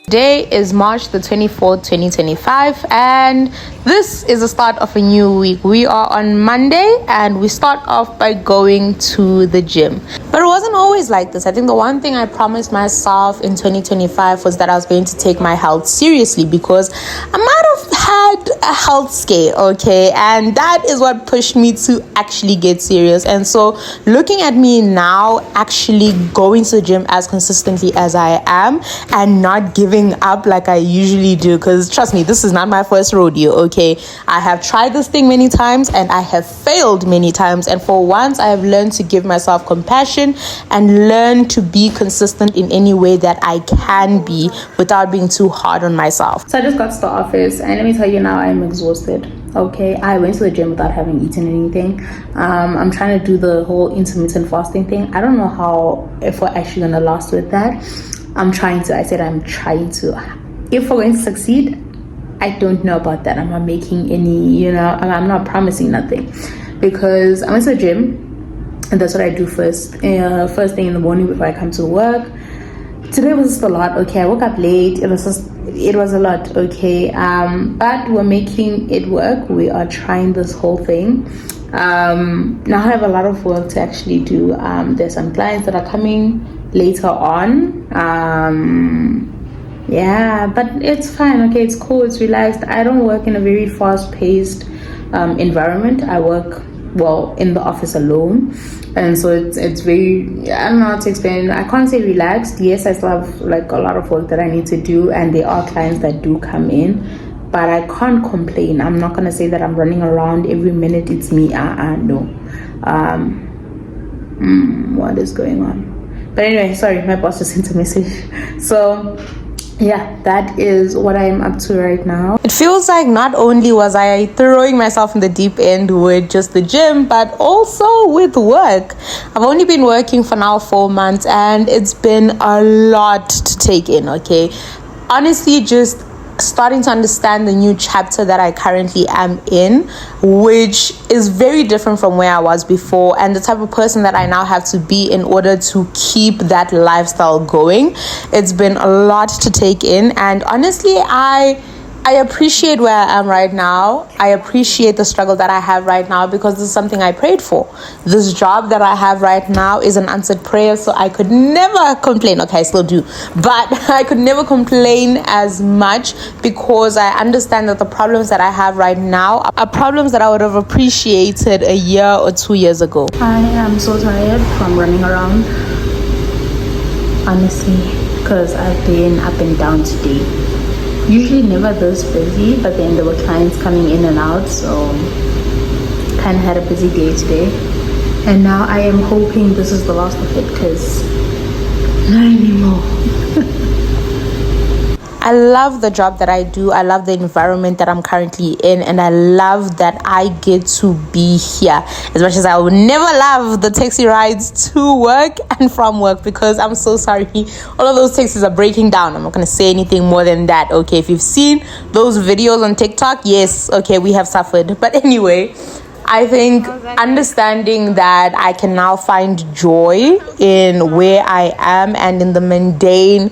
Today is March the 24th, 2025, and this is the start of a new week. We are on Monday and we start off by going to the gym. But it wasn't always like this. I think the one thing I promised myself in 2025 was that I was going to take my health seriously, because I might have had a health scare, okay? And that is what pushed me to actually get serious. And so looking at me now, actually going to the gym as consistently as I am and not giving up like I usually do, because trust me, this is not my first rodeo, okay? I have tried this thing many times and I have failed many times, and for once I have learned to give myself compassion and learn to be consistent in any way that I can be without being too hard on myself. So I just got to the office and let me tell you now, I'm exhausted. Okay, I went to the gym without having eaten anything. I'm trying to do the whole intermittent fasting thing. I don't know if we're actually gonna last with that. I'm trying to. If we're going to succeed, I don't know about that. I'm not making any, I'm not promising nothing, because I went to the gym and that's what I do first thing in the morning before I come to work. Today was just a lot, okay? I woke up late. It was a lot, okay? But we're making it work. We are trying this whole thing. Now I have a lot of work to actually do. There's some clients that are coming later on. But it's fine, okay? It's cool, it's relaxed. I don't work in a very fast-paced environment. I work in the office alone, and so it's very, I don't know how to explain. I can't say relaxed. Yes, I still have like a lot of work that I need to do, and there are clients that do come in, but I can't complain. I'm not gonna say that I'm running around every minute. It's me. No. What is going on? But anyway, sorry, my boss just sent a message. So yeah, that is what I'm up to right now. It feels like not only was I throwing myself in the deep end with just the gym, but also with work. I've only been working for now 4 months and it's been a lot to take in, okay? Honestly, just starting to understand the new chapter that I currently am in, which is very different from where I was before, and the type of person that I now have to be in order to keep that lifestyle going. It's been a lot to take in, and honestly, I appreciate where I am right now. I appreciate the struggle that I have right now, because this is something I prayed for. This job that I have right now is an answered prayer, so I could never complain. Okay, I still do, but I could never complain as much, because I understand that the problems that I have right now are problems that I would have appreciated a year or 2 years ago. I am so tired from running around, honestly, because I've been up and down today. Usually never this busy, but then there were clients coming in and out, so kind of had a busy day today. And now I am hoping this is the last of it, because not anymore. I love the job that I do. I love the environment that I'm currently in, and I love that I get to be here. As much as I would never love the taxi rides to work and from work, because I'm so sorry, all of those taxis are breaking down. I'm not going to say anything more than that, okay? If you've seen those videos on TikTok, yes, okay, we have suffered. But anyway, I think understanding that I can now find joy in where I am and in the mundane,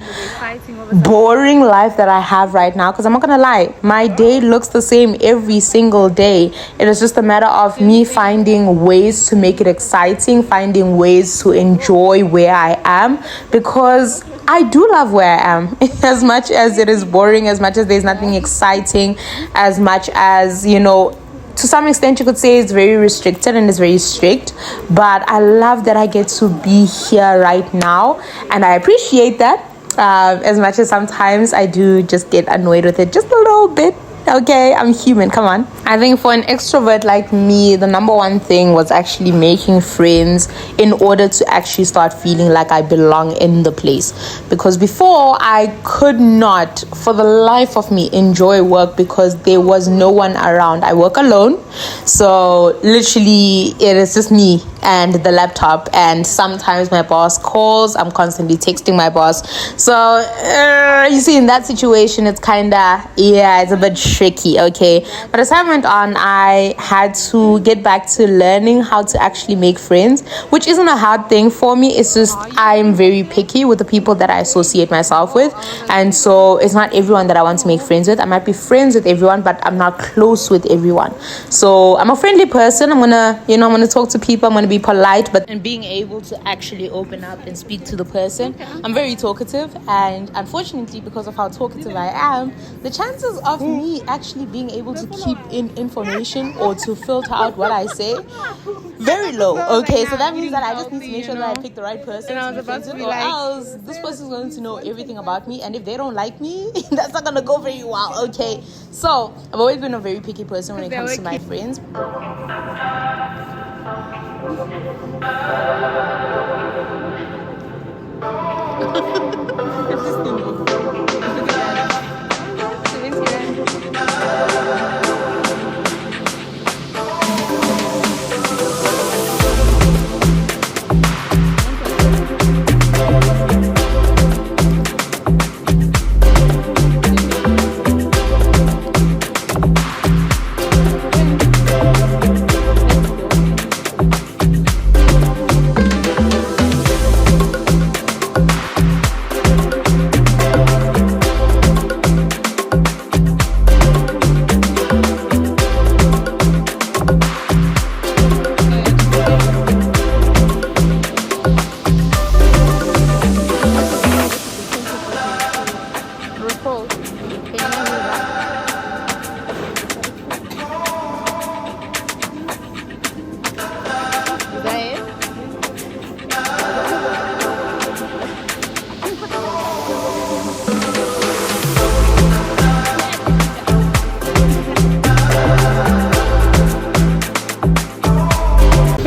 boring life that I have right now, because I'm not gonna lie, my day looks the same every single day. It is just a matter of me finding ways to make it exciting, finding ways to enjoy where I am, because I do love where I am. As much as it is boring, as much as there's nothing exciting, as much as, to some extent you could say it's very restricted and it's very strict, but I love that I get to be here right now, and I appreciate that. As much as sometimes I do just get annoyed with it just a little bit. Okay, I'm human, come on. I think for an extrovert like me, the number one thing was actually making friends in order to actually start feeling like I belong in the place. Because before, I could not, for the life of me, enjoy work because there was no one around. I work alone, so literally it is just me and the laptop, and sometimes my boss calls. I'm constantly texting my boss. So you see, in that situation, it's it's a bit tricky. Okay, but as time went on, I had to get back to learning how to actually make friends, which isn't a hard thing for me. It's just I'm very picky with the people that I associate myself with, and so it's not everyone that I want to make friends with. I might be friends with everyone, but I'm not close with everyone. So I'm a friendly person. I'm gonna talk to people. I'm gonna be polite, but and being able to actually open up and speak to the person. I'm very talkative, and unfortunately, because of how talkative I am, the chances of me actually being able to keep in information or to filter out what I say, very low. Okay, so that means that I just need to make sure that I pick the right person to be friends with, or else this person is going to know everything about me, and if they don't like me, that's not gonna go very well. Okay, so I've always been a very picky person when it comes to my friends.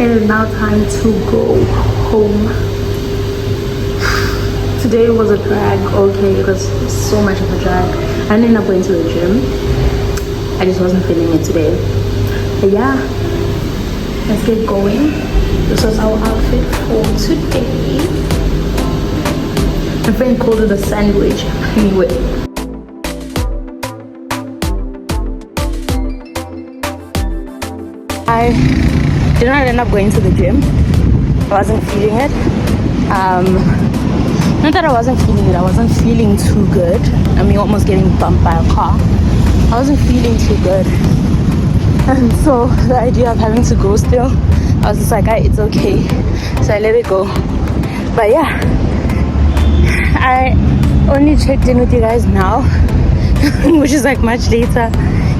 It is now time to go home. Today was a drag, okay, it was so much of a drag. I ended up going to the gym. I just wasn't feeling it today. But yeah, let's get going. This was our outfit for today. My friend called it a sandwich. Anyway. I did not end up going to the gym. I wasn't feeling it. Not that I wasn't feeling it, I wasn't feeling too good. I mean, almost getting bumped by a car. I wasn't feeling too good. And so the idea of having to go still, I was just like, it's okay. So I let it go. But yeah, I only checked in with you guys now, which is like much later.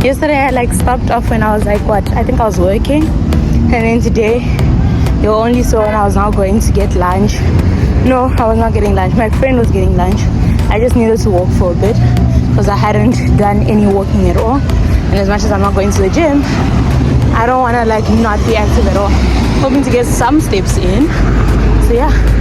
Yesterday I stopped off when I was I think I was working. And then today, you only saw when I was now going to get lunch. No, I was not getting lunch. My friend was getting lunch. I just needed to walk for a bit because I hadn't done any walking at all. And as much as I'm not going to the gym, I don't want to not be active at all. Hoping to get some steps in. So yeah.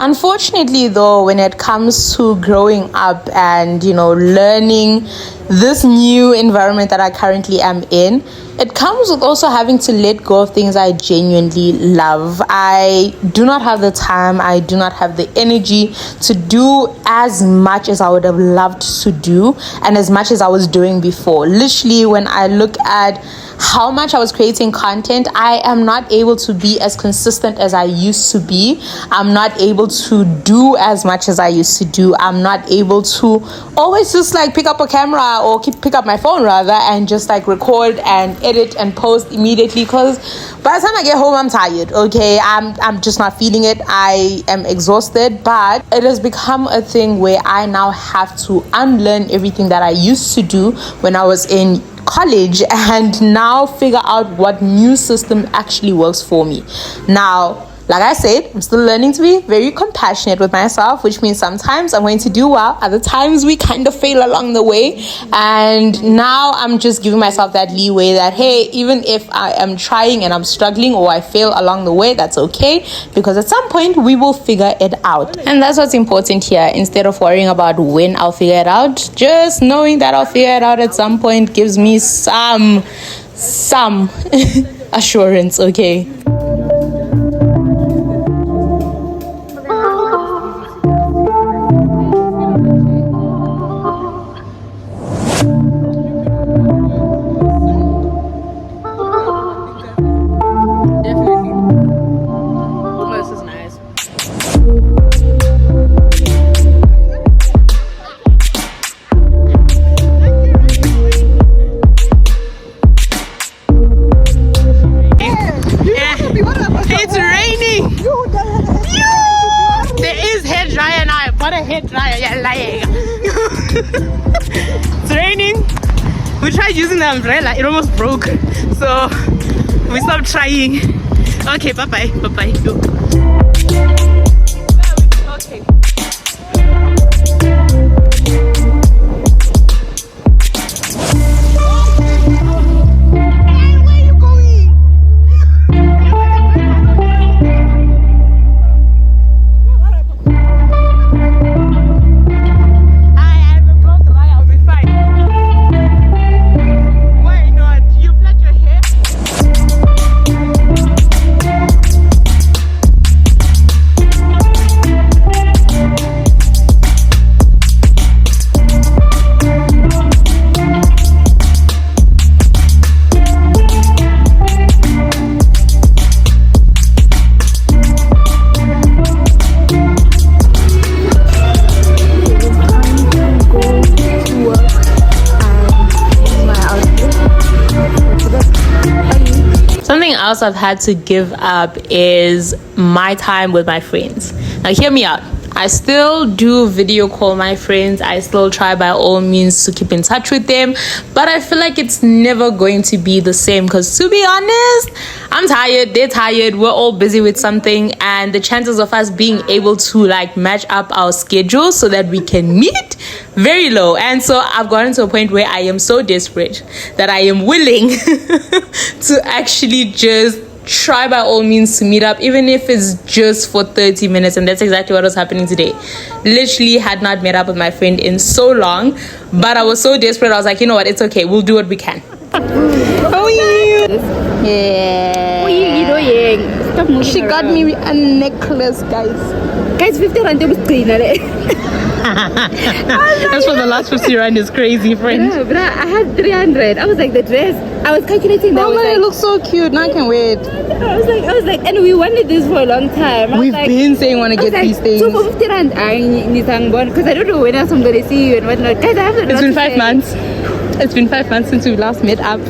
Unfortunately, though, when it comes to growing up and, learning this new environment that I currently am in, it comes with also having to let go of things I genuinely love. I do not have the time, I do not have the energy to do as much as I would have loved to do and as much as I was doing before. Literally, when I look at how much I was creating content, I am not able to be as consistent as I used to be. I'm not able to do as much as I used to do. I'm not able to always just pick up a camera or pick up my phone rather and just record and edit and post immediately because by the time I get home I'm tired. Okay, I'm just not feeling it. I am exhausted, but it has become a thing where I now have to unlearn everything that I used to do when I was in college and now figure out what new system actually works for me. Now, like I said, I'm still learning to be very compassionate with myself, which means sometimes I'm going to do well, other times we kind of fail along the way. And now I'm just giving myself that leeway that, hey, even if I am trying and I'm struggling or I fail along the way, that's okay, because at some point we will figure it out. And that's what's important here. Instead of worrying about when I'll figure it out, just knowing that I'll figure it out at some point gives me some assurance, okay? It's raining. We tried using the umbrella, it almost broke, so we stopped trying. Okay, bye bye. Okay. Something else I've had to give up is my time with my friends. Now hear me out. I still do video call my friends. I still try by all means to keep in touch with them, but I feel like it's never going to be the same because, to be honest, I'm tired, they're tired, we're all busy with something, and the chances of us being able to like match up our schedules so that we can meet, very low. And so I've gotten to a point where I am so desperate that I am willing to actually just try by all means to meet up, even if it's just for 30 minutes. And that's exactly what was happening today. Literally had not met up with my friend in so long, but I was so desperate. I was like, you know what, it's okay, we'll do what we can. How are you? Yeah. What are you doing? Stop moving She got me a necklace, guys. Guys, 50 rand was clean. That's for the last 50 rand is crazy, friend. Yeah, but I had 300. I was like, the dress. I was calculating that. Oh man, it looks so cute. Now I can wear it. I was like, and we wanted this for a long time. We've been saying we want to get these things. So for 50 rand, because I don't know when else I'm going to see you and whatnot. Guys, I have It's been 5 months. It's been 5 months since we last met up.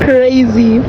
Crazy.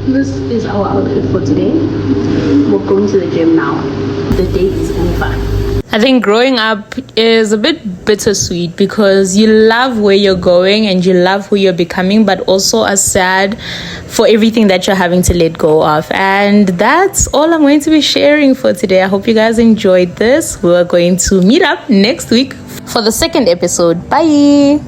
This is our outfit for today. We're going to the gym now. The date is over. I think growing up is a bit bittersweet because you love where you're going and you love who you're becoming, but also are sad for everything that you're having to let go of. And that's all I'm going to be sharing for today. I hope you guys enjoyed this. We're going to meet up next week for the second episode. Bye.